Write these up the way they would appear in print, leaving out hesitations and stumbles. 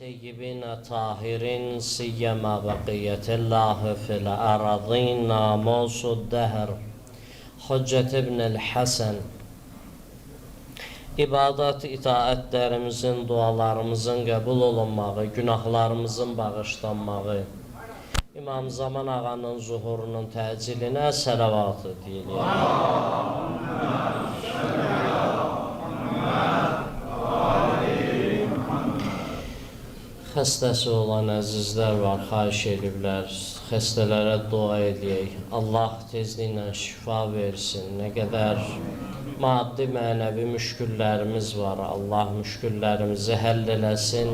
طيبين طاهرين سيما بقية الله في الأراضين ناموس الدهر Hüccət ibn el-Həsən İbadat, itaətlərimizin, dualarımızın qəbul olunmağı, günahlarımızın bağışlanmağı, İmam Zaman ağanın zuhurunun təcillinə sələvatı deyilir. Xəstəsi olan əzizlər var, xahiş ediblər, xəstələrə dua edəyək. Allah tezliklə şifa versin. Nə qədər maddi, mənəvi müşküllərimiz var, Allah müşküllərimizi həll eləsin.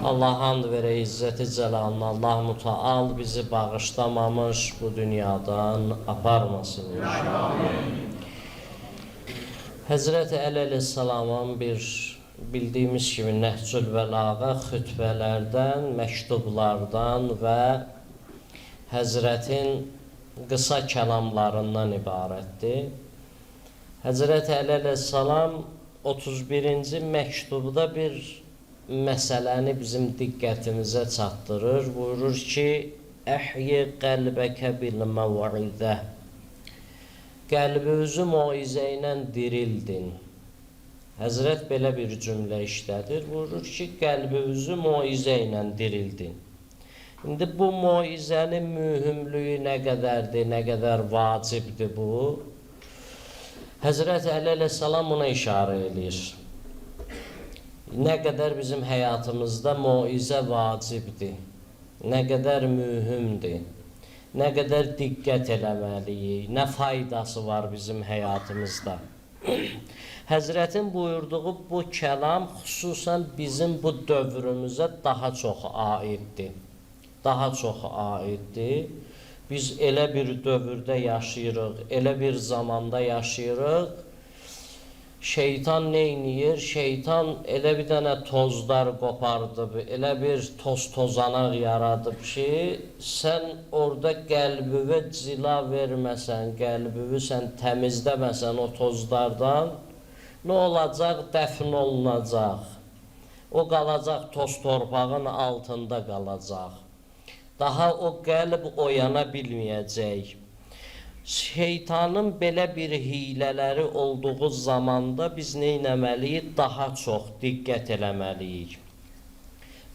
Allah hamd verə izzəti cəlalına, Allah mütəal bizi bağışlamamış bu dünyadan aparmasın inşallah. Həzrəti Əli əleyhissalamın bildiyimiz kimi Nəhcül Bəlağa xütbələrdən, məktublardan və Həzrətin qısa kəlamlarından ibarətdir. Həzrəti Əli əleyhissalam 31-ci məktubda bir məsələni bizim diqqətimizə çatdırır. Buyurur ki, Əhyi qəlbəkə bil məv'idə. Qəlbinizi moizə ilə dirildin. Həzrət belə bir cümlə işlədir. Buyurur ki, qəlbinizi moizə ilə dirildin. İndi bu moizənin mühümlüyü nə qədərdir, nə qədər vacibdir bu? Həzrət Əli əleyhissalam buna işarə edir. Nə qədər bizim həyatımızda moizə vacibdir, nə qədər mühümdir, nə qədər diqqət eləməliyik, nə faydası var bizim həyatımızda. Həzrətin buyurduğu bu kəlam xüsusən bizim bu dövrümüzə daha çox aiddir. Daha çox aiddir. Biz elə bir dövrdə yaşayırıq, elə bir zamanda yaşayırıq. Şeytan neyniyir? Şeytan elə bir dənə tozlar qopardıb, elə bir toz-tozanaq yaradıb ki, sən orada qəlbivə cila verməsən, qəlbivi sən təmizləməsən o tozlardan, nə olacaq? Dəfn olunacaq. O qalacaq toz torpağın altında qalacaq. Daha o qəlb oyana bilməyəcək. Şeytanın belə bir hilələri olduğu zamanda biz nə etməliyik? Daha çox diqqət eləməliyik.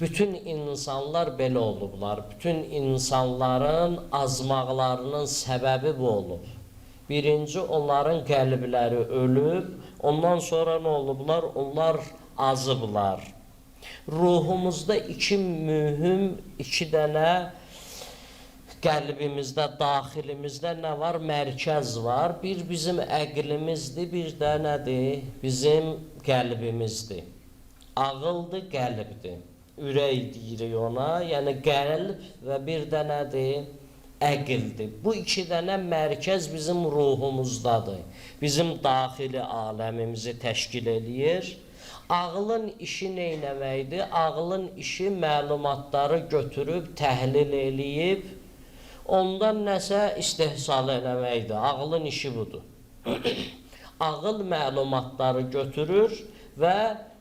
Bütün insanlar belə olublar. Bütün insanların azmaqlarının səbəbi bu olub. Birinci, onların qəlbləri ölüb, ondan sonra nə olublar? Onlar azıblar. Ruhumuzda iki dənə qəlbimizdə, daxilimizdə nə var? Mərkəz var. Bir bizim əqlimizdir, bir də nədir? Bizim qəlbimizdir. Ağıldır, qəlbdir. Ürək deyirik ona, yəni qəlb və bir də nədir? Əqildir. Bu iki dənə mərkəz bizim ruhumuzdadır. Bizim daxili aləmimizi təşkil edir. Ağlın işi nə etməkdir? Ağlın işi məlumatları götürüb, təhlil eləyib, ondan nəsə istehsal eləməkdir. Ağlın işi budur. Ağıl məlumatları götürür və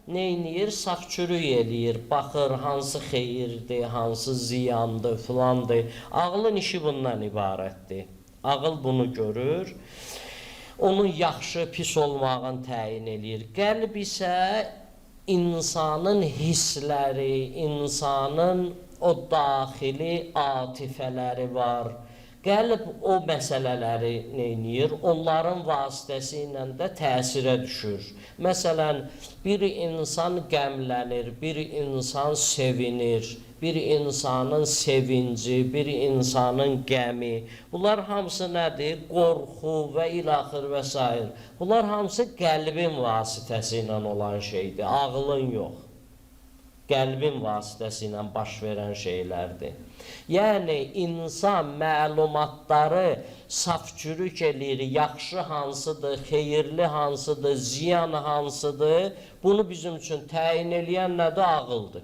neyniyir? Saf-çürük eləyir. Baxır, hansı xeyirdir, hansı ziyandır, filandır. Ağlın işi bundan ibarətdir. Ağıl bunu görür. Onun yaxşı, pis olmağını təyin eləyir. Qəlb isə insanın hissləri, insanın o daxili atifələri var. Qəlb o məsələləri neyniyir? Onların vasitəsilə də təsirə düşür. Məsələn, bir insan qəmlənir, bir insan sevinir, bir insanın sevinci, bir insanın qəmi. Bunlar hamısı nədir? Qorxu və ilaxır və s. Bunlar hamısı qəlbin vasitəsi ilə olan şeydir, ağlın yox. Qəlbin vasitəsi ilə baş verən şeylərdir. Yəni, insan məlumatları saf-çürük eləyir, yaxşı hansıdır, xeyirli hansıdır, ziyan hansıdır, bunu bizim üçün təyin eləyən nədir? Ağıldır.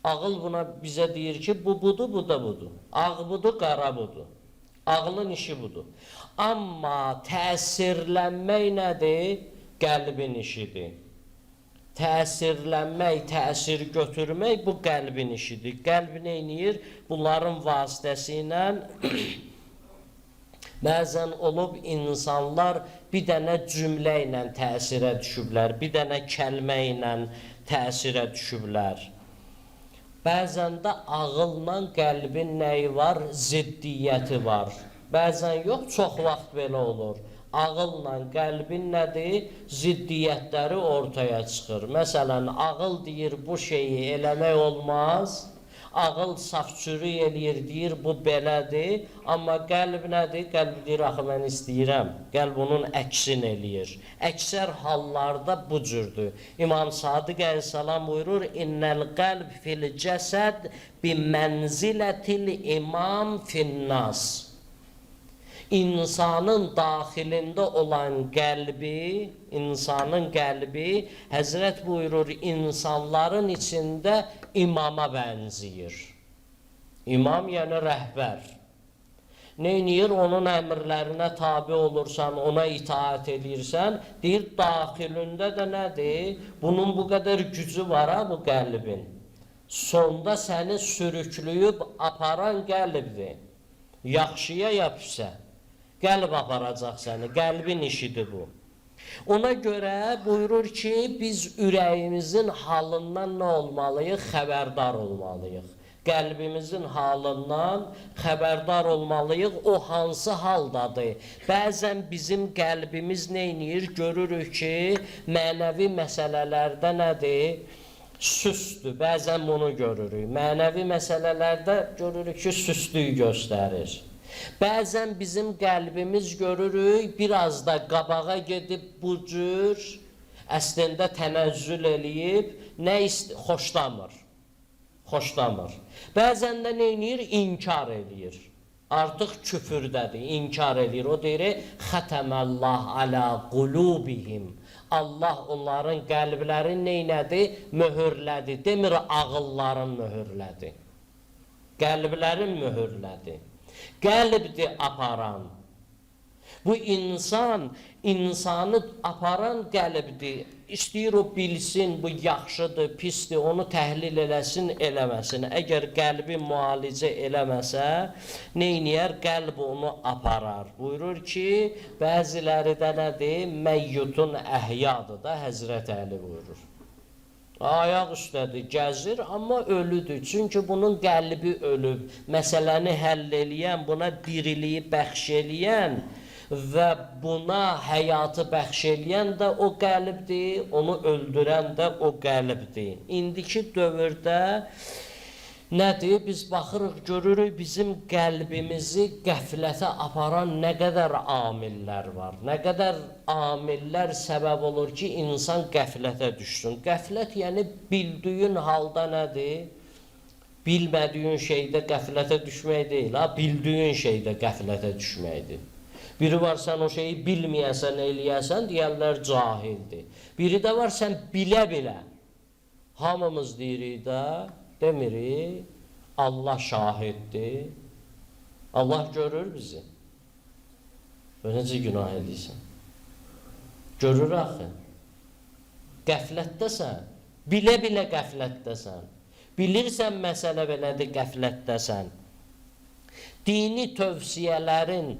Ağıl buna bizə deyir ki, bu budur, bu da budur. Ağ budur, qara budur. Ağlın işi budur. Amma təsirlənmək nədir? Qəlbin işidir. təsirlənmək, təsir götürmək bu qəlbin işidir. Qəlb neyniyir? Bunların vasitəsilə bəzən olub insanlar bir dənə cümlə ilə təsirə düşüblər, bir dənə kəlmə ilə təsirə düşüblər. Bəzən də ağılla qəlbin nəyi var? Ziddiyyəti var. Bəzən yox, çox vaxt belə olur. Ağılla qəlbin nədir? Ziddiyyətləri ortaya çıxır. Məsələn, ağıl deyir, bu şeyi eləmək olmaz. Ağıl safçürük eləyir, deyir, bu belədir. Amma qəlb nədir? Qəlb deyir, axı mən istəyirəm. Qəlb onun əksin eləyir. Əksər hallarda bu cürdür. İmam Sadiq əleyhissalam buyurur, İnnəl qəlb fil cəsəd bi mənzilətil imam finnas. İnsanın daxilində olan qəlbi, Həzrət buyurur, insanların içində imama bənziyir. İmam yəni rəhbər. Neyniyir? Onun əmrlərinə tabi olursan, ona itaat edirsən, deyir, daxilində də nədir? Bunun bu qədər gücü var ha, bu qəlbin. Sonda səni sürüklüyüb aparan qəlbdir. Yaxşıya ya pisə. Qəlb aparacaq səni, qəlbin işidir bu. Ona görə buyurur ki, biz ürəyimizin halından nə olmalıyıq? Xəbərdar olmalıyıq. Qəlbimizin halından xəbərdar olmalıyıq, o hansı haldadır? Bəzən bizim qəlbimiz neyniyir? Görürük ki, mənəvi məsələlərdə nədir? Süsdür, bəzən bunu görürük. Mənəvi məsələlərdə görürük ki, süstlük göstərir. Bəzən bizim qəlbimiz görürük, biraz da qabağa gedib bu cür, əslində tənəzzül eləyib, xoşlamır. Bəzən də neynir? İnkar eləyir. Artıq küfürdədir, inkar eləyir. O deyir, xətəməllah alə qulubihim. Allah onların qəlblərini neynədi? Möhürlədi. Demir, ağılların möhürlədi. Qəlblərin möhürlədi. Qəlbdir aparan. Bu insanı aparan qəlbdir. İstəyir o bilsin, bu yaxşıdır, pisdir, onu təhlil eləsin, eləməsin. Əgər qəlbi müalicə eləməsə, neyniyər? Qəlb onu aparar. Buyurur ki, bəziləri də nədir? Məyyutun əhyadır da, Həzrət Əli buyurur. Ayaq üstədir, gəzir, amma ölüdür. Çünki bunun qəlbi ölüb. Məsələni həll eləyən, buna diriliyi bəxş eləyən və buna həyatı bəxş eləyən də o qəlbdir, onu öldürən də o qəlbdir. İndiki dövrdə nədir? Biz baxırıq, görürük, bizim qəlbimizi qəflətə aparan nə qədər amillər var. Nə qədər amillər səbəb olur ki, insan qəflətə düşsün. Qəflət yəni bildiyin halda nədir? Bilmədiyin şeydə qəflətə düşmək deyil, bildiyin şeydə qəflətə düşməkdir. Biri var, sən o şeyi bilməyəsən, eləyəsən, deyərlər cahildir. Biri də var, sən bilə-bilə. Hamımız deyirik də, demirik, Allah şahiddir. Allah görür bizi. Necə günah edirsən? Görür axı. Qəflətdəsən. Bilə-bilə qəflətdəsən. Bilirsən məsələ belədir, qəflətdəsən. Dini tövsiyələrin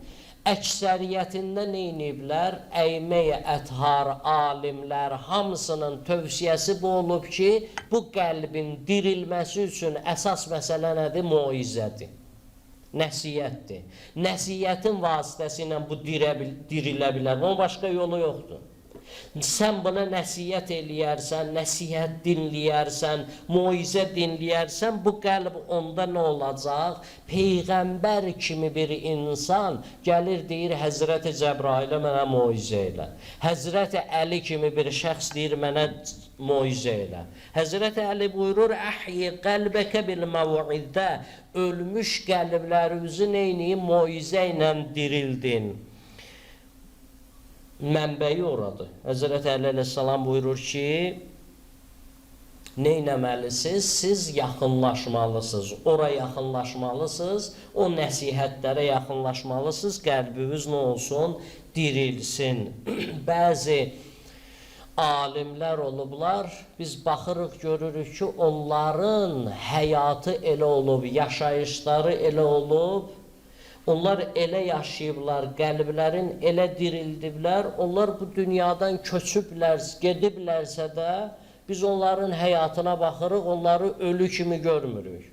əksəriyyətində neyniblər? Əyməyə əthar, alimlər, hamısının tövsiyəsi bu olub ki, bu qəlbin dirilməsi üçün əsas məsələ nədir? Moizədir, nəsiyyətdir. Nəsiyyətin vasitəsi ilə bu dirilə bilər, onun başqa yolu yoxdur. Sən buna nəsiyyət eləyərsən, nəsiyyət dinləyərsən, moizə dinləyərsən, bu qəlb onda nə olacaq? Peyğəmbər kimi bir insan gəlir, deyir, Həzrəti Cəbrailə mənə moizə elə. Həzrəti Əli kimi bir şəxs deyir, mənə moizə elə. Həzrəti Əli buyurur, əhyi qəlbəkə bil məv'iddə, ölmüş qəlblərinizi neyniyin moizə ilə dirildin. Mənbəyi oradır. Həzrət Əli əleyhissalam buyurur ki, neynəməlisiniz? Siz yaxınlaşmalısınız, ora yaxınlaşmalısınız, o nəsihətlərə yaxınlaşmalısınız, qəlbiniz nə olsun? Dirilsin. Bəzi alimlər olublar, biz baxırıq, görürük ki, onların həyatı elə olub, yaşayışları elə olub, onlar elə yaşayıblar, qəlblərin elə dirildiblər, onlar bu dünyadan köçüblər, gediblərsə də, biz onların həyatına baxırıq, onları ölü kimi görmürük.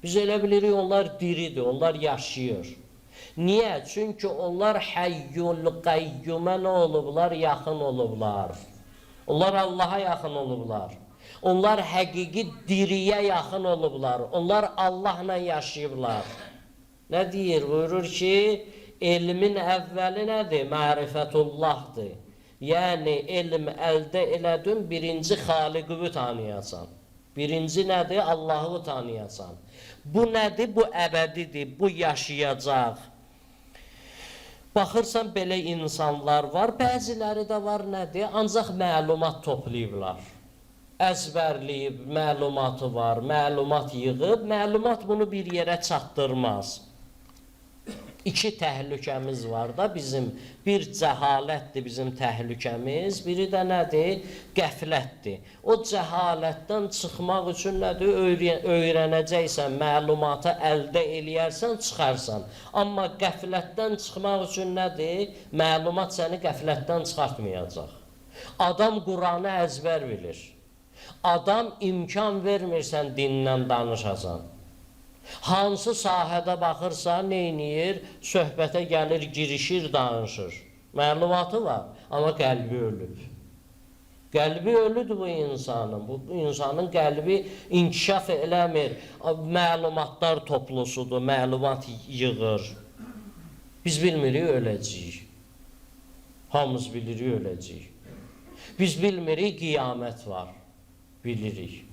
Biz elə bilirik, onlar diridir, onlar yaşayır. Niyə? Çünki onlar həyyul qəyyumə nə olublar? Yaxın olublar. Onlar Allaha yaxın olublar. Onlar həqiqi diriyə yaxın olublar. Onlar Allahla yaşayıblar. Nə deyir? Buyurur ki, elmin əvvəli nədir? Mərifətullahdır. Yəni, elm əldə elədin, birinci xaliqini tanıyasan. Birinci nədir? Allahı tanıyasan. Bu nədir? Bu əbədidir, bu yaşayacaq. Baxırsan, belə insanlar var, bəziləri də var nədir? Ancaq məlumat toplayıblar. Əzbərləyib, məlumatı var, məlumat yığıb, məlumat bunu bir yerə çatdırmaz. İki təhlükəmiz var da bizim, bir cəhalətdir bizim təhlükəmiz, biri də nədir? Qəflətdir. O cəhalətdən çıxmaq üçün nədir? Öyrənəcəksən, məlumatı əldə eləyərsən, çıxarsan. Amma qəflətdən çıxmaq üçün nədir? Məlumat səni qəflətdən çıxartmayacaq. Adam Quranı əzbər bilir. Adam imkan vermirsən dindən danışasan. Hansı sahədə baxırsa, neyniyir? Söhbətə gəlir, girişir, danışır. Məlumatı var, amma qəlbi ölüb. Qəlbi ölüdür bu insanın. Bu insanın qəlbi inkişaf eləmir. Məlumatlar toplusudur, məlumat yığır. Biz bilmirik, öləcəyik. Hamımız bilirik, öləcəyik. Biz bilmirik, qiyamət var. Bilirik.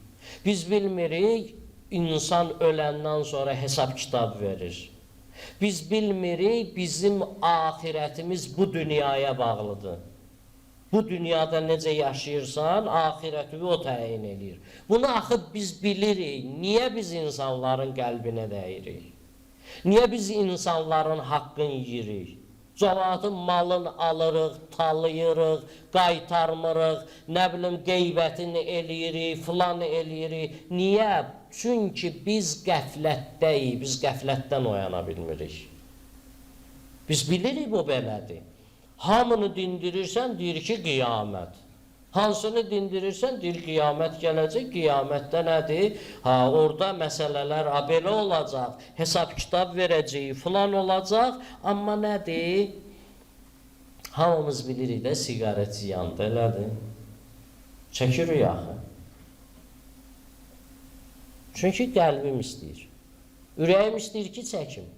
Biz bilmirik, İnsan öləndən sonra hesab kitab verir. Biz bilmirik, bizim ahirətimiz bu dünyaya bağlıdır. Bu dünyada necə yaşayırsan, ahirəti o təyin edir. Bunu axı biz bilirik. Niyə biz insanların qəlbinə dəyirik? Niyə biz insanların haqqını yiyirik? Cəmaatın malını alırıq, talayırıq, qaytarmırıq, nə bilim, qeybətini eləyirik, filan eləyirik. Niyə? Çünki biz qəflətdəyik, biz qəflətdən oyana bilmirik. Biz bilirik bu belədir. Hamını dindirirsən, deyir ki, qiyamət. Hansını dindirirsən, deyir qiyamət gələcək, qiyamətdə nədir? Orada məsələlər belə olacaq, hesab kitab verəcək, filan olacaq, amma nədir? Hamımız bilirik də, siqaret ziyandır, elədir? Çəkirik axı. Çünki qəlbim istəyir. Ürəyim istəyir ki, çəkim.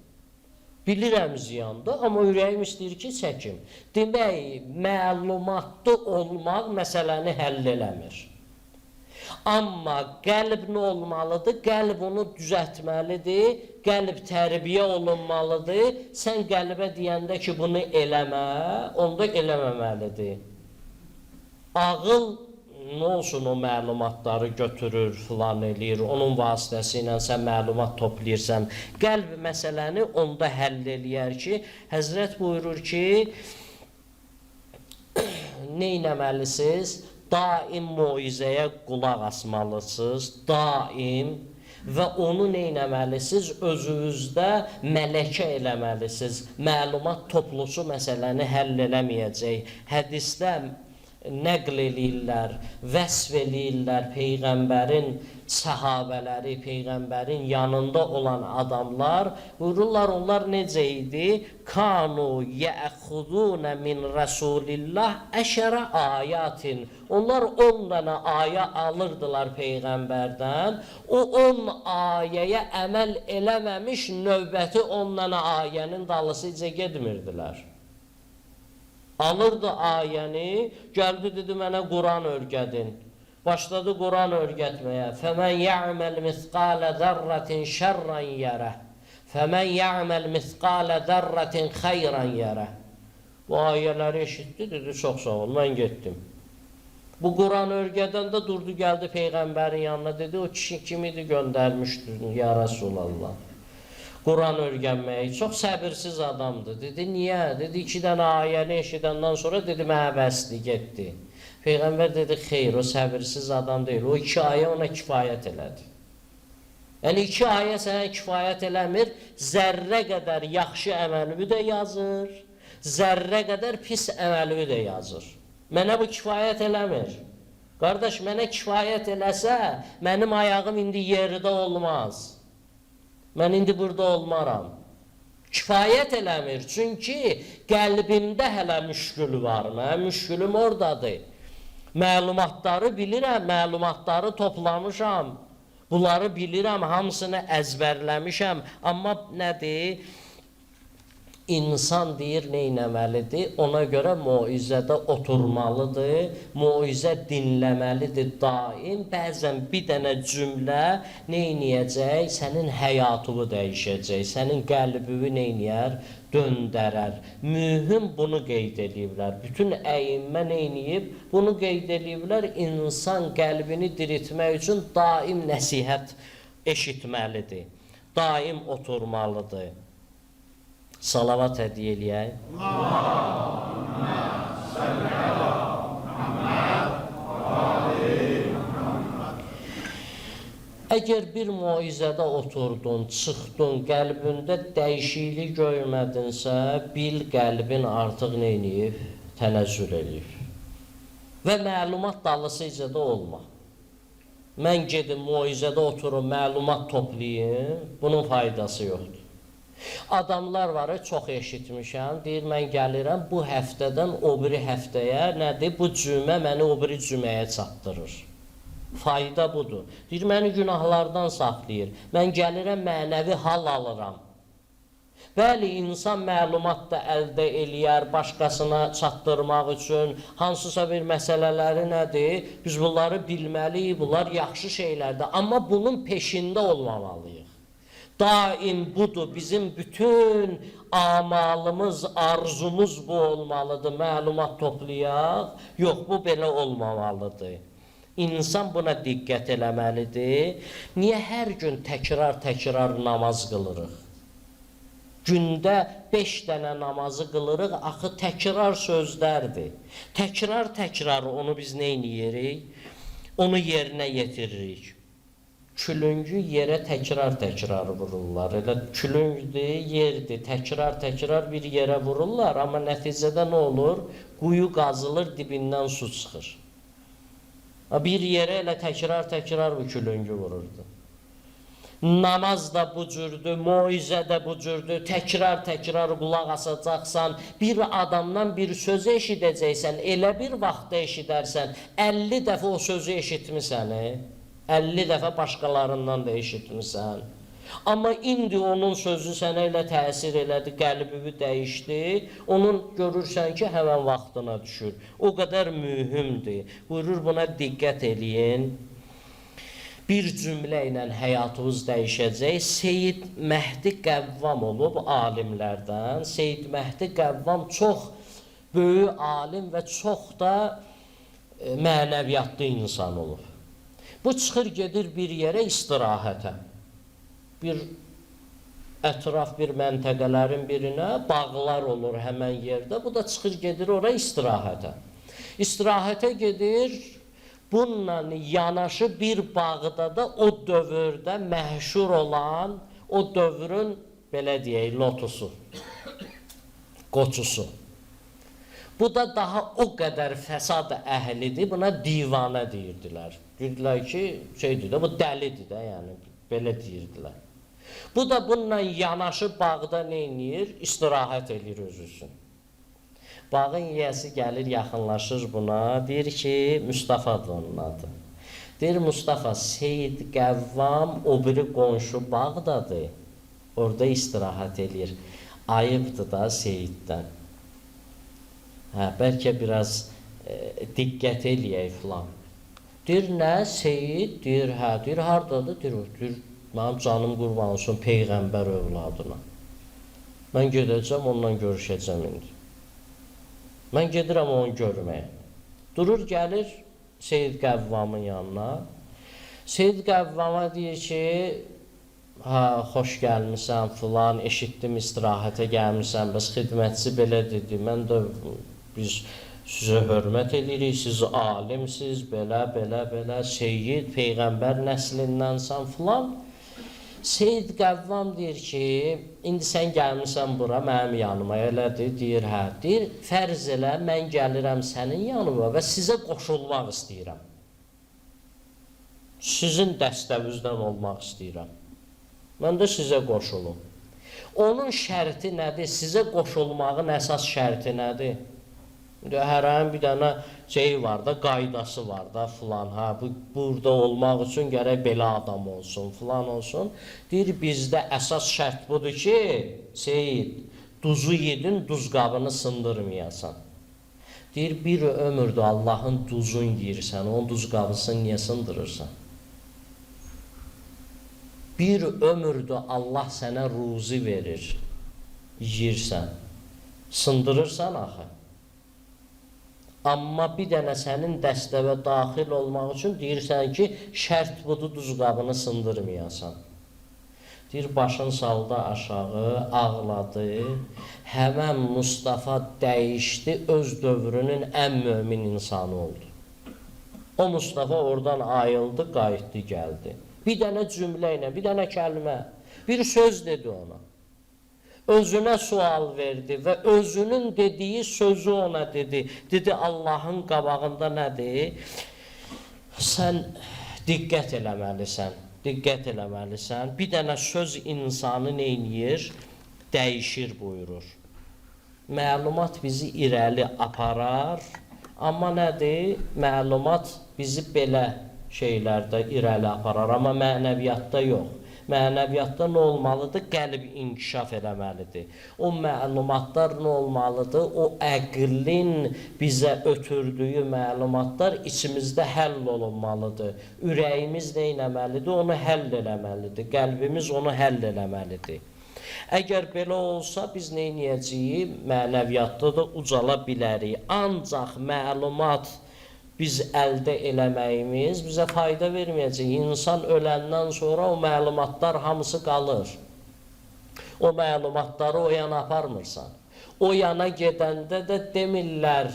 Bilirəm ziyandır, amma ürəyim istəyir ki, çəkim. Demək, məlumatlı olmaq məsələni həll eləmir. Amma qəlb nə olmalıdır? Qəlb onu düzəltməlidir, qəlb tərbiyə olunmalıdır. Sən qəlbə deyəndə ki, bunu eləmə, onda eləməməlidir. Ağıl nə olsun o məlumatları götürür, filan eləyir, onun vasitəsi ilə sən məlumat toplayırsan. Qəlb məsələni onda həll eləyər ki, Həzrət buyurur ki, nə etməlisiniz? Daim moizəyə qulaq asmalısınız, daim və onu nə etməlisiniz? Özünüzdə mələkə eləməlisiniz. Məlumat toplusu məsələni həll eləməyəcək. Hədisdə nəql eləyirlər, vəsf eləyirlər Peyğəmbərin səhabələri, Peyğəmbərin yanında olan adamlar, buyururlar, onlar necə idi? Kanu yəxudunə min Rasulillah əşərə ayatin. Onlar 10 dənə ayə alırdılar Peyğəmbərdən, o 10 ayəyə əməl eləməmiş növbəti 10 dənə ayənin dalısıca getmirdilər. Alırdı ayəni, gəldi dedi, mənə Quran örgədin. Başladı Quran örgətməyə. Fəmən ya'məl misqalə zərrətin şərran yərə. Fəmən ya'məl misqalə zərrətin xeyran yərə. Bu ayələri eşitdi, dedi, çox sağ ol, mən getdim. Bu Quran örgədəndə durdu, gəldi Peyğəmbərin yanına, dedi, o kişi kimidir göndərmişdir, ya Rasulallah. Quran örgənməyi, çox səbirsiz adamdır. Dedi, niyə? Dedi, 2 dənə ayəni eşidəndən sonra, dedi, mənə bəsdir, getdi. Peyğəmbər dedi, xeyr, o səbirsiz adam deyil. O 2 ayə ona kifayət elədi. Yəni 2 ayə sənə kifayət eləmir, zərrə qədər yaxşı əməlini də yazır, zərrə qədər pis əməlini də yazır. Mənə bu kifayət eləmir. Qardaş, mənə kifayət eləsə, mənim ayağım indi yerdə olmaz. Mən indi burada olmaram. Kifayət eləmir, çünki qəlbimdə hələ müşkül var. Mənim müşkülüm oradadır. Məlumatları bilirəm, məlumatları toplamışam. Bunları bilirəm, hamısını əzbərləmişəm. Amma nədir? İnsan deyir, neynəməlidir? Ona görə moizədə oturmalıdır, moizə dinləməlidir daim. Bəzən bir dənə cümlə neynəyəcək? Sənin həyatını dəyişəcək, sənin qəlbini neynəyər? Döndərər. Mühüm bunu qeyd ediblər. Bütün əyimmə neynəyib? Bunu qeyd ediblər. İnsan qəlbini diriltmək üçün daim nəsihət eşitməlidir. Daim oturmalıdır. Salavat hədiyyə eləyək. Allahümmə salli əla Muhammed. Əgər bir moizədə oturdun, çıxdun, qəlbində dəyişiklik görmədinsə, bil qəlbin artıq neyniyib? Tənəzzül eləyib. Və məlumat dalısıca da olma. Mən gedim moizədə oturum, məlumat toplayayım, bunun faydası yoxdur. Adamlar var, çox eşitmişəm, deyir, mən gəlirəm bu həftədən o biri həftəyə, nədir? Bu cümə məni o biri cüməyə çatdırır. Fayda budur. Deyir, məni günahlardan saxlayır. Mən gəlirəm, mənəvi hal alıram. Bəli, insan məlumat da əldə eləyər, başqasına çatdırmaq üçün, hansısa bir məsələləri nədir? Biz bunları bilməliyik, bunlar yaxşı şeylərdir. Amma bunun peşində olmamalıyıq. Daim budur, bizim bütün amalımız, arzumuz bu olmalıdır, məlumat toplayaq. Yox, bu belə olmamalıdır. İnsan buna diqqət eləməlidir. Niyə hər gün təkrar namaz qılırıq? Gündə 5 dənə namazı qılırıq, axı təkrar sözlərdir. Təkrar onu biz neyləyirik? Onu yerinə yetiririk. Külüngü yerə təkrar vururlar. Elə külüngdür, yerdir, təkrar bir yerə vururlar. Amma nəticədə nə olur? Quyu qazılır, dibindən su çıxır. Bir yerə elə təkrar bu külüngü vururdu. Namaz da bu cürdür, moizə də bu cürdür. Təkrar qulaq asacaqsan, bir adamdan bir sözü eşidəcəksən, elə bir vaxtda eşidərsən, 50 dəfə o sözü eşitmisən, 50 dəfə başqalarından da eşitmisən. Amma indi onun sözü sənə elə təsir elədi, qəlbini dəyişdi, onun görürsən ki, həmən vaxtına düşür. O qədər mühümdür. Buyurur, buna diqqət eləyin. Bir cümlə ilə həyatımız dəyişəcək. Seyyid Məhdi Qəvvam olub alimlərdən. Seyyid Məhdi Qəvvam çox böyük alim və çox da mənəviyyatlı insan olub. Bu çıxır, gedir bir yerə istirahətə. Bir ətraf bir məntəqələrin birinə bağlar olur həmən yerdə. Bu da çıxır, gedir oraya istirahətə. İstirahətə gedir, bununla yanaşı bir bağda da o dövrdə məşhur olan, o dövrün, belə deyək, lotusu, qoçusu. Bu da daha o qədər fəsad əhlidir, buna divanə deyirdilər. Deyirdilər ki, şeydir də, bu dəlidir də, yəni, belə deyirdilər. Bu da bununla yanaşı bağda neynir? İstirahət edir özü üçün. Bağın yiyəsi gəlir, yaxınlaşır buna, deyir ki, Mustafadır onun adı. Deyir, Mustafa, Seyyid Qəvvam o biri qonşu bağdadır, orada istirahət edir. Ayıbdır da Seyyiddən. Bəlkə biraz diqqət eləyək filan. Deyir, nə? Seyyid? Deyir, deyir, haradadır? Deyir, mənim canım qurban olsun Peyğəmbər övladına. Mən gedəcəm, onunla görüşəcəm indi. Mən gedirəm onu görməyə. Durur, gəlir Seyyid Qəvvamın yanına. Seyyid Qəvvama deyir ki, xoş gəlmişsən filan, eşitdim istirahətə gəlmişsən, bəs xidmətçi belə dedi, mən də biz Sizə hörmət edirik, siz alimsiz, belə, seyyid, peyğəmbər nəslindənsən filan. Seyyid Qəvvam deyir ki, indi sən gəlmirsən bura, mənim yanıma, elədir, deyir, hə. Deyir, fərz elə, mən gəlirəm sənin yanıma və sizə qoşulmaq istəyirəm. Sizin dəstəvizdən olmaq istəyirəm. Mən də sizə qoşulum. Onun şərti nədir? Sizə qoşulmağın əsas şərti nədir? Hər bir dənə şey var da, qaydası var da, filan, burada olmaq üçün gərək belə adam olsun, filan olsun. Deyir, bizdə əsas şərt budur ki, Seyid, duzu yedin, duz qabını sındırmayasan. Deyir, bir ömürdür Allahın duzun yiyirsən, onun duz qabısını niyə sındırırsan? Bir ömürdür Allah sənə ruzi verir, yiyirsən, sındırırsan axı. Amma bir dənə sənin dəstəvə daxil olmaq üçün deyirsən ki, şərt budur, duz qabını sındırmayasan. Deyir, başın saldı aşağı, ağladı. Həmən Mustafa dəyişdi, öz dövrünün ən mömin insanı oldu. O Mustafa oradan ayıldı, qayıtdı, gəldi. Bir dənə cümlə ilə, bir dənə kəlmə, bir söz dedi ona. Özünə sual verdi və özünün dediyi sözü ona dedi. Dedi, Allahın qabağında nədir? Sən diqqət eləməlisən, diqqət eləməlisən. Bir dənə söz insanı neyniyir? Dəyişir buyurur. Məlumat bizi irəli aparar, amma nədir? Məlumat bizi belə şeylərdə irəli aparar, amma mənəviyyatda yox. Mənəviyyatda nə olmalıdır? Qəlb inkişaf eləməlidir. O məlumatlar nə olmalıdır? O əqlin bizə ötürdüyü məlumatlar içimizdə həll olunmalıdır. Ürəyimiz nə eləməlidir? Onu həll eləməlidir. Qəlbimiz onu həll eləməlidir. Əgər belə olsa, biz nə edəcəyik? Mənəviyyatda da ucala bilərik. Ancaq məlumat biz əldə eləməyimiz bizə fayda verməyəcək. İnsan öləndən sonra o məlumatlar hamısı qalır. O məlumatları o yana aparmırsan. O yana gedəndə də demirlər,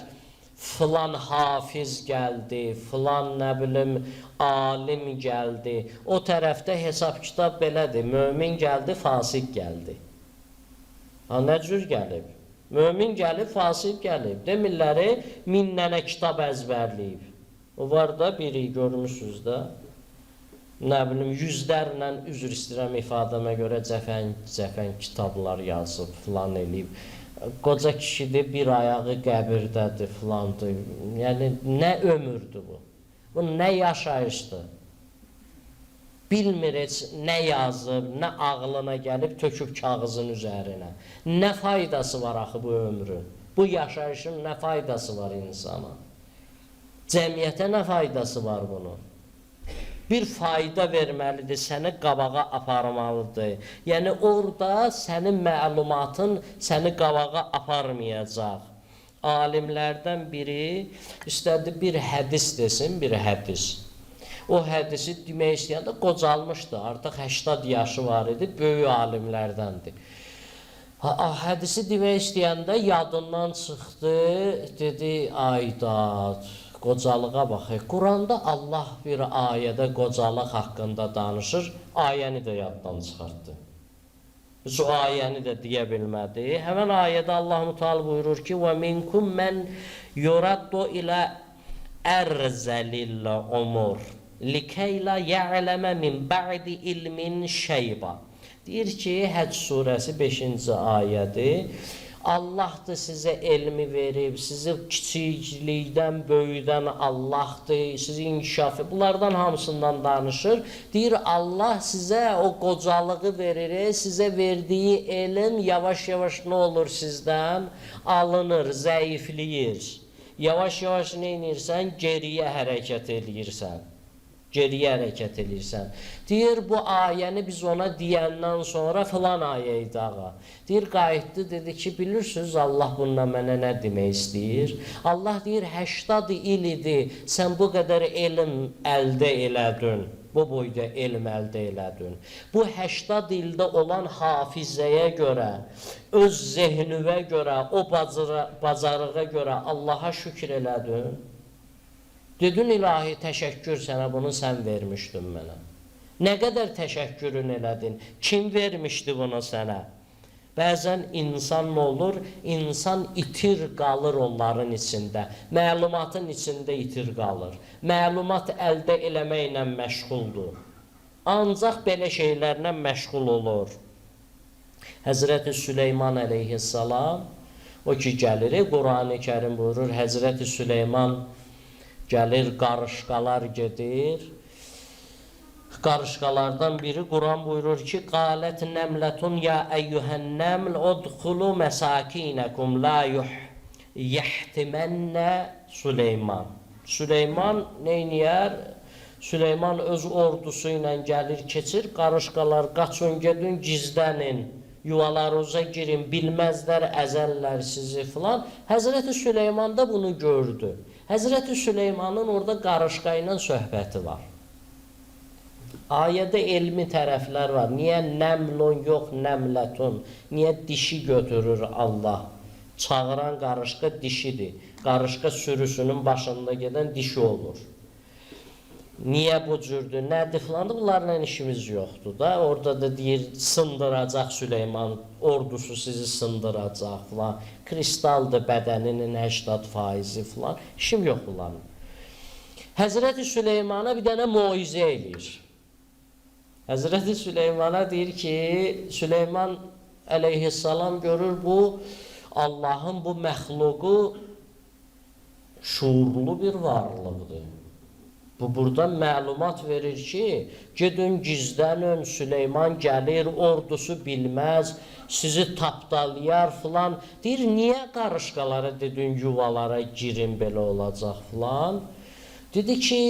filan hafiz gəldi, filan nə bilim alim gəldi. O tərəfdə hesab kitab belədir. Mömin gəldi, fasik gəldi. Nə cür gəlib? Mömin gəlib, fasik gəlib. Demirləri, 1000 dənə kitab əzbərləyib. O var da, biri görmüşsünüz də, nə bilim, yüzlərlə, üzr istəyirəm ifadəmə görə, cəfən kitablar yazıb, filan eləyib. Qoca kişidir, bir ayağı qəbirdədir, filandır. Yəni, nə ömürdür bu? Bu nə yaşayışdır? Bilmir heç nə yazıb, nə ağlına gəlib töküb kağızın üzərinə. Nə faydası var axı bu ömrün? Bu yaşayışın nə faydası var insana? Cəmiyyətə nə faydası var bunun? Bir fayda verməlidir, səni qabağa aparmalıdır. Yəni orada sənin məlumatın səni qabağa aparmayacaq. Alimlərdən biri istədi bir hədis desin, bir hədis. O hədisi demək istəyəndə qocalmışdı, artıq 80 yaşı var idi, böyük alimlərdəndir. Hədisi demək istəyəndə yadından çıxdı, dedi, aydat, qocalığa baxır. Quranda Allah bir ayədə qocalıq haqqında danışır, ayəni də yaddan çıxartdı. Biz o ayəni də deyə bilmədi. Həmən ayədə Allah-u Teala buyurur ki, وَمِنْكُمْ مَنْ يُرَدُّ إِلَى أَرْزَلِ الْعُمُرِ لِكَيْ لَا يَعْلَمَ مِنْ بَعْدِ إِلْمٍ شَيْبًا. Deyir ki, Həcc surəsi 5-ci ayədir. Allahdır sizə elmi verib, sizi kiçiklikdən, böyüdən Allahdır, sizi inkişaf edib. Bunlardan hamısından danışır. Deyir, Allah sizə o qocalığı verir, sizə verdiyi elm yavaş-yavaş nə olur sizdən? Alınır, zəifləyir. Yavaş-yavaş nə edirsən? Geriyə hərəkət edirsən. Geriyə hərəkət edirsən. Deyir, bu ayəni biz ona deyəndən sonra filan ayə idi ağa. Deyir, qayıtdı, dedi ki, bilirsiniz Allah bununla mənə nə demək istəyir? Allah deyir, 80 il idi, sən bu qədər elm əldə elədin. bu boyda elm əldə elədin. Bu 80 ildə olan hafizəyə görə, öz zehnüvə görə, o bacarığa görə Allaha şükür elədin. Dedin ilahi təşəkkür sənə, bunu sən vermişdin mənə. Nə qədər təşəkkürün elədin? Kim vermişdi bunu sənə? Bəzən insan nə olur? İnsan itir qalır onların içində. Məlumatın içində itir qalır. Məlumat əldə eləməklə məşğuldur. Ancaq belə şeylərlə məşğul olur. Həzrəti Süleyman əleyhissalam, o ki gəlir, Qur'an-ı Kərim buyurur, Həzrəti Süleyman gəlir, qarışqalar gedir. Qarışqalardan biri Quran buyurur ki, qalət nəmlətun ya əyyuhən nəml udxulu məsakinəkum la yəhtimənə Süleyman. Süleyman neyniyər? Süleyman öz ordusu ilə gəlir, keçir, qarışqalar qaçın, gedin, gizlənin, yuvalarınıza girin, bilməzlər, əzəllər sizi filan. Həzrəti Süleyman da bunu gördü. Həzrəti Süleymanın orada qarışqa ilə söhbəti var. Ayədə elmi tərəflər var. Niyə nəmlun yox, nəmlətun? Niyə dişi götürür Allah? Çağıran qarışqa dişidir. Qarışqa sürüsünün başında gedən dişi olur. Niyə bu cürdür? Nədir filan da bunlarla işimiz yoxdur da. Orada da deyir, sındıracaq Süleyman, ordusu sizi sındıracaq filan. Kristaldır bədəninin 80% filan. İşim yox bunların. Həzrəti Süleymana bir dənə muizə eləyir. Həzrəti Süleymana deyir ki, Süleyman əleyhissalam görür bu Allahın bu məxluqu şuurlu bir varlıqdır. Bu buradan məlumat verir ki, gedin gizlənin, Süleyman gəlir, ordusu bilməz, sizi tapdalayar filan. Deyir, niyə qarışqalara dedin, yuvalara girin, belə olacaq filan. Dedi ki,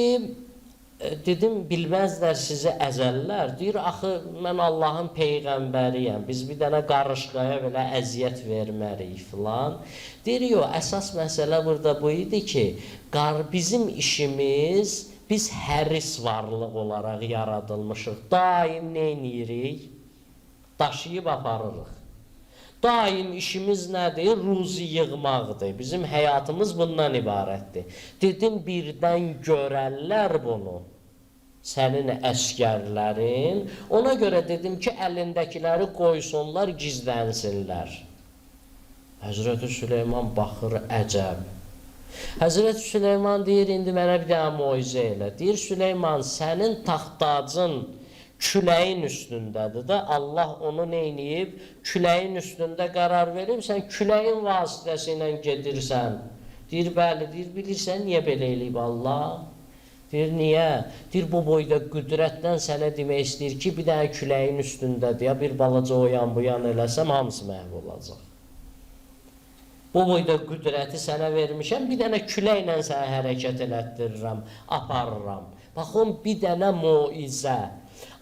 dedim, bilməzlər sizi əzəllər. Deyir, axı, mən Allahın peyğəmbəriyəm, biz bir dənə qarışqaya belə əziyyət vermərik filan. Deyir, yox, əsas məsələ burada bu idi ki, bizim işimiz, biz həris varlıq olaraq yaradılmışıq. Daim nə edirik? Daşıyıb aparırıq. Daim işimiz nədir? Ruzi yığmaqdır. Bizim həyatımız bundan ibarətdir. Dedim, birdən görərlər bunu, sənin əskərlərin. Ona görə dedim ki, əlindəkiləri qoysunlar, gizlənsinlər. Həzrəti Süleyman baxır, əcəb. Həzrəti Süleyman deyir, indi mənə bir dənə muizə elə. Deyir, Süleyman, sənin taxtacın küləyin üstündədir də, Allah onu neyniyib? Küləyin üstündə qərar verib, sən küləyin vasitəsi ilə gedirsən. Deyir, bəli, deyir, bilirsən, niyə belə eləyib Allah? Deyir, niyə? Deyir, bu boyda qüdrətdən sənə demək istəyir ki, bir dənə küləyin üstündədir, ya bir balaca o yan bu yan eləsəm, hamısı məhv olacaq. Bu boyda qüdrəti sənə vermişəm, bir dənə küləklə sənə hərəkət elətdirirəm, aparıram. Baxın, bir dənə muizə.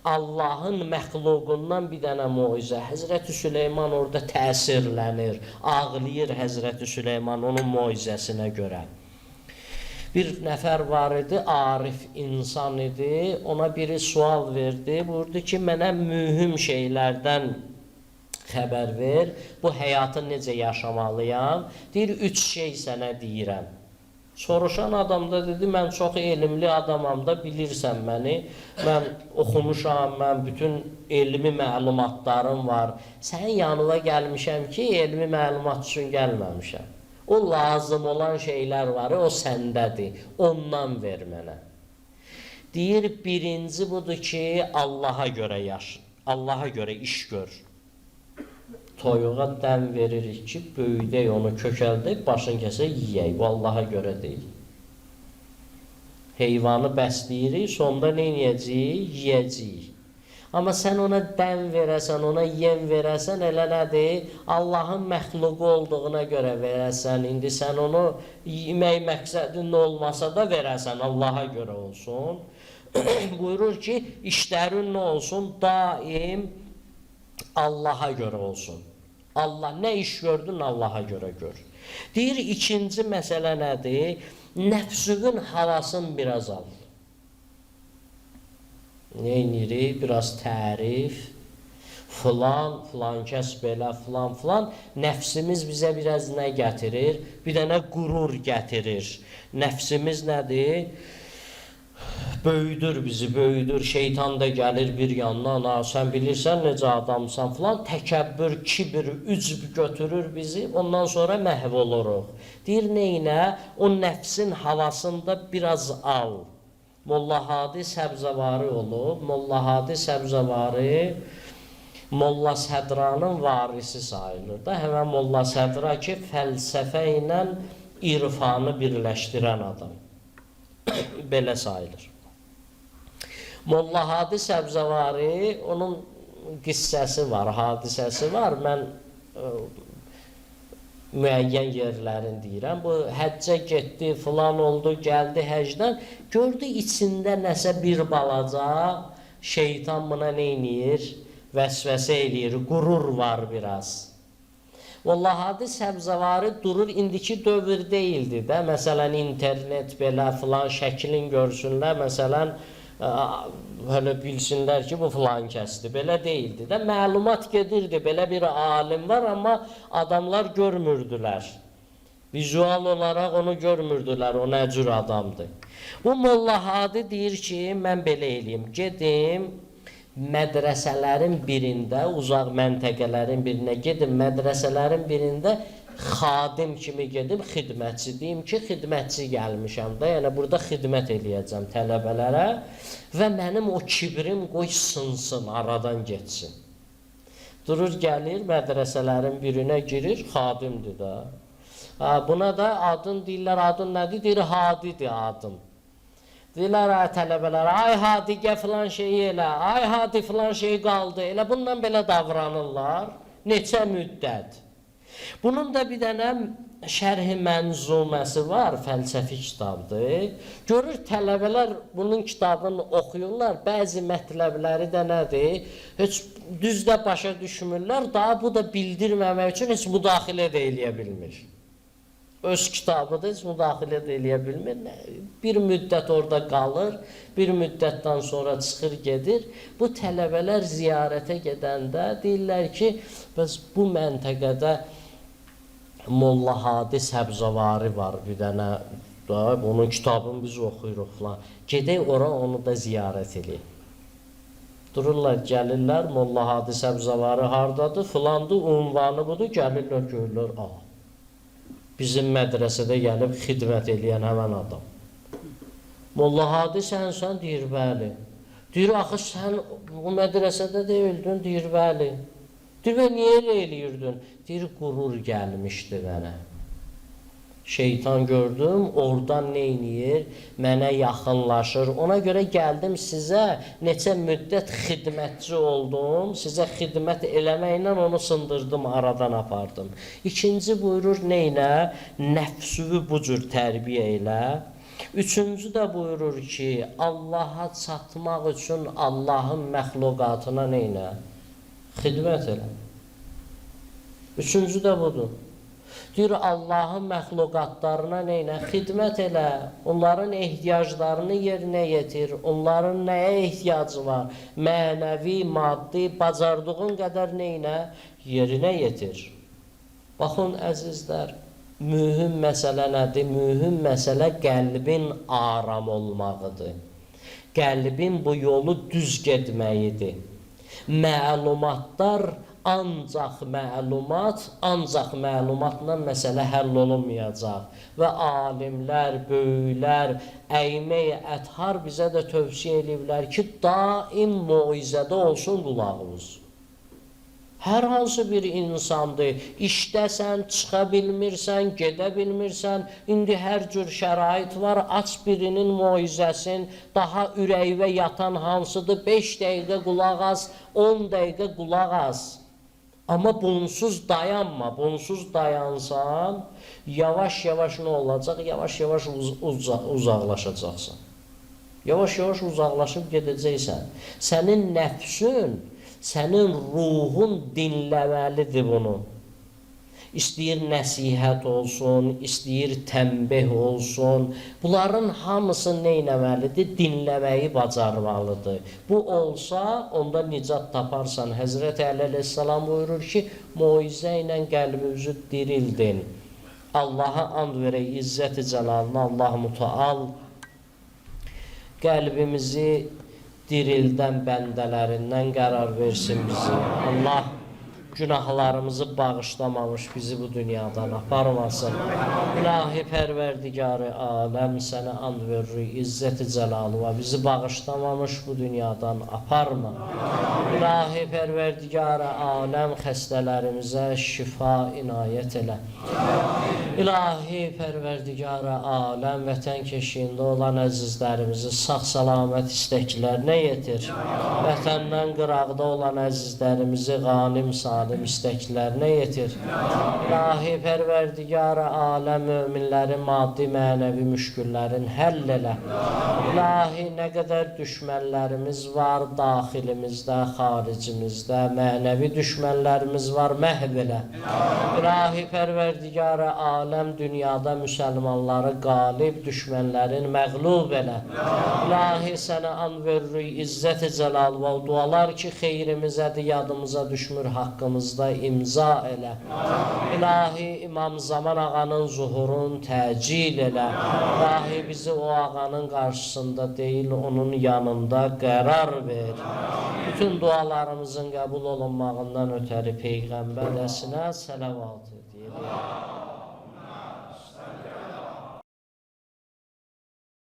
Allahın məxluqundan bir dənə muizə. Həzrəti Süleyman orada təsirlənir, ağlayır Həzrəti Süleyman onun muizəsinə görə. Bir nəfər var idi, arif insan idi, ona biri sual verdi, buyurdu ki, mənə mühüm şeylərdən xəbər ver, bu həyatı necə yaşamalıyam? Deyir, 3 şey sənə deyirəm. Soruşan adam da dedi, mən çox elmli adamam da, bilirsən məni, mən oxumuşam, mən bütün elmi məlumatlarım var. Sənin yanına gəlmişəm ki, elmi məlumat üçün gəlməmişəm. O lazım olan şeylər var, o səndədir, ondan ver mənə. Deyir, birinci budur ki, Allaha görə yaş, Allaha görə iş gör. Toyuğa dən veririk ki, böyüdək onu kökəldək, başını kəsək, yiyək. Bu Allaha görə deyil. Heyvanı bəsləyirik, sonda nə yiyəcəyik? Yiyəcəyik. Amma sən ona dən verəsən, ona yem verəsən, elə nədir? Allahın məxluqu olduğuna görə verəsən. İndi sən onu yemək məqsədin olmasa da verəsən, Allaha görə olsun. Buyurur ki, işlərin nə olsun? Daim Allaha görə olsun. Allah nə iş gördün, Allaha görə gör. Deyir, ikinci məsələ nədir? Nəfsünün havasını biraz al. neynirik? Biraz tərif, filan kəs belə, filan. Nəfsimiz bizə biraz nə gətirir? Bir dənə qurur gətirir. Nəfsimiz nədir? Böyüdür bizi, böyüdür. Şeytan da gəlir bir yandan, sən bilirsən necə adamsan filan. Təkəbbür, kibir, ücb götürür bizi. Ondan sonra məhv oluruq. Deyir neynə? O nəfsin havasında biraz al. Molla Hadi Səbzəvari olub. Molla Hadi Səbzəvari Molla Sədranın varisi sayılır da. Həmən Molla Sədra ki, fəlsəfə ilə irfanı birləşdirən adam. Belə sayılır. Molla Hadi Səbzəvari, onun qissəsi var, hadisəsi var. Mən müəyyən yerlərini deyirəm. Bu həccə getdi, filan oldu, gəldi həcdən. Gördü içində nəsə bir balaca şeytan buna neyniyir? Vəsvəsə eləyir, qurur var biraz. Molla Hadi Səbzəvari durur, indiki dövr deyildi də. Məsələn, internet belə filan şəklin görsünlər, məsələn, hələ bilsinlər ki, bu filan kəsdir. Belə deyildi də. Məlumat gedirdi, belə bir alim var, amma adamlar görmürdülər. Vizual olaraq onu görmürdülər, o nə cür adamdır. Bu Molla Hadi deyir ki, mən belə eləyim, gedim, mədrəsələrin birində, uzaq məntəqələrin birinə gedim, mədrəsələrin birində xadim kimi gedim, xidmətçi deyim ki, xidmətçi gəlmişəm da, yəni burada xidmət eləyəcəm tələbələrə və mənim o kibrim qoy sınsın, aradan geçsin. Durur, gəlir, mədrəsələrin birinə girir, xadimdir da. Buna da adın deyirlər, adın nədir? Deyir, Hadidir adın. Deyirlər, tələbələr, ay Hadi, gəl filan şeyi elə, ay Hadi filan şey qaldı, elə bundan belə davranırlar, neçə müddət. Bunun da bir dənə şərh-i mənzuməsi var, fəlsəfi kitabdır. Görür, tələbələr bunun kitabını oxuyurlar, bəzi mətləbləri də nədir? Heç düz də başa düşmürlər, daha bu da bildirməmək üçün heç müdaxilə də eləyə bilmir. Öz kitabıdır, heç müdaxilə də eləyə bilmir. Bir müddət orada qalır, bir müddətdən sonra çıxır, gedir. Bu tələbələr ziyarətə gedəndə deyirlər ki, bəs bu məntəqədə Molla Hadi Səbzəvari var bir dənə, onun kitabını biz oxuyuruq falan. Gedək ora onu da ziyarət eləyək. Dururlar, gəlirlər, Molla Hadi Səbzəvari hardadır, filandır, unvanı budur, gəlirlər, görürlər, bizim mədrəsədə gəlib xidmət eləyən həmən adam. Molla Hadi sənsən, deyir, bəli. Deyir, axı sən o mədrəsədə deyildin, deyir, bəli. Deyir, və niyə elə eləyirdin? Deyir, qurur gəlmişdi mənə. Şeytan gördüm, oradan neyniyir? Mənə yaxınlaşır. Ona görə gəldim sizə, neçə müddət xidmətçi oldum, sizə xidmət eləməklə onu sındırdım, aradan apardım. İkinci buyurur, neynə? Nəfsüvü bu cür tərbiyə elə. Üçüncü də buyurur ki, Allaha çatmaq üçün Allahın məxluqatına neynə? Xidmət elə. Üçüncü də budur. Deyir, Allahın məxluqatlarına neynə? Xidmət elə, onların ehtiyaclarını yerinə yetir, onların nəyə ehtiyacı var? Mənəvi, maddi, bacardığın qədər neynə? Yerinə yetir. Baxın, əzizlər, mühüm məsələ nədir? Mühüm məsələ qəlbin aram olmağıdır. Qəlbin bu yolu düz getməyidir. Məlumatlar ancaq məlumatla məsələ həll olunmayacaq. Və alimlər, böyüklər, əymək, əthar bizə də tövsiyə ediblər ki, daim moizədə olsun qulağımız. Hər hansı bir insandır, işdəsən, çıxa bilmirsən, gedə bilmirsən, indi hər cür şərait var, aç birinin moizəsin, daha ürəyvə yatan hansıdır, 5 dəqiqə qulaq az, 10 dəqiqə qulaq az. Amma bunsuz dayanma, bunsuz dayansan, yavaş-yavaş nə olacaq? Yavaş-yavaş uzaqlaşacaqsan. Yavaş-yavaş uzaqlaşıb gedəcəksən. Sənin nəfsün, sənin ruhun dinləməlidir bunu. istəyir nəsihət olsun, istəyir tənbih olsun. Bunların hamısı nə etməlidir? Dinləməyi bacarmalıdır. Bu olsa, onda nicat taparsan. Həzrət Əli əleyhissalam buyurur ki, moizə ilə qəlbimizi dirildin. Allaha and verək, izzət-i cəlalına, Allah mütəal qəlbimizi dirildən bəndələrindən qərar versin bizi. Allah günahlarımızı bağışlamamış bizi bu dünyadan aparmasın. İlahi pərverdigarı aləm sənə and veririk, izzət-i cəlalıva bizi bağışlamamış bu dünyadan aparma. İlahi pərverdigarı aləm xəstələrimizə şifa inayət elə. İlahi pərverdigarı aləm vətən keşiyində olan əzizlərimizi sağ-salamat istəklərinə yetir. Vətəndən qıraqda olan əzizlərimizi qanim salim istəklərinə yetir. İlahi pərverdigarı aləm möminlərin maddi mənəvi müşküllərin həll elə. İlahi nə qədər düşmənlərimiz var daxilimizdə, xaricimizdə, mənəvi düşmənlərimiz var məhv elə. İlahi pərverdigarı aləm dünyada müsəlmanları qalib, düşmənlərin məğlub elə. İlahi sənə and veririk, izzət-i cəlal və dualar ki, xeyrimizədir, yadımıza düşmür, haqqımızda imza elə. İlahi İmam Zaman ağanın zuhurun təcil elə. İlahi bizi o ağanın qarşısında deyil, onun yanında qərar ver. Bütün dualarımızın qəbul olunmağından ötəri Peyğəmbər əsinə sələvat edir.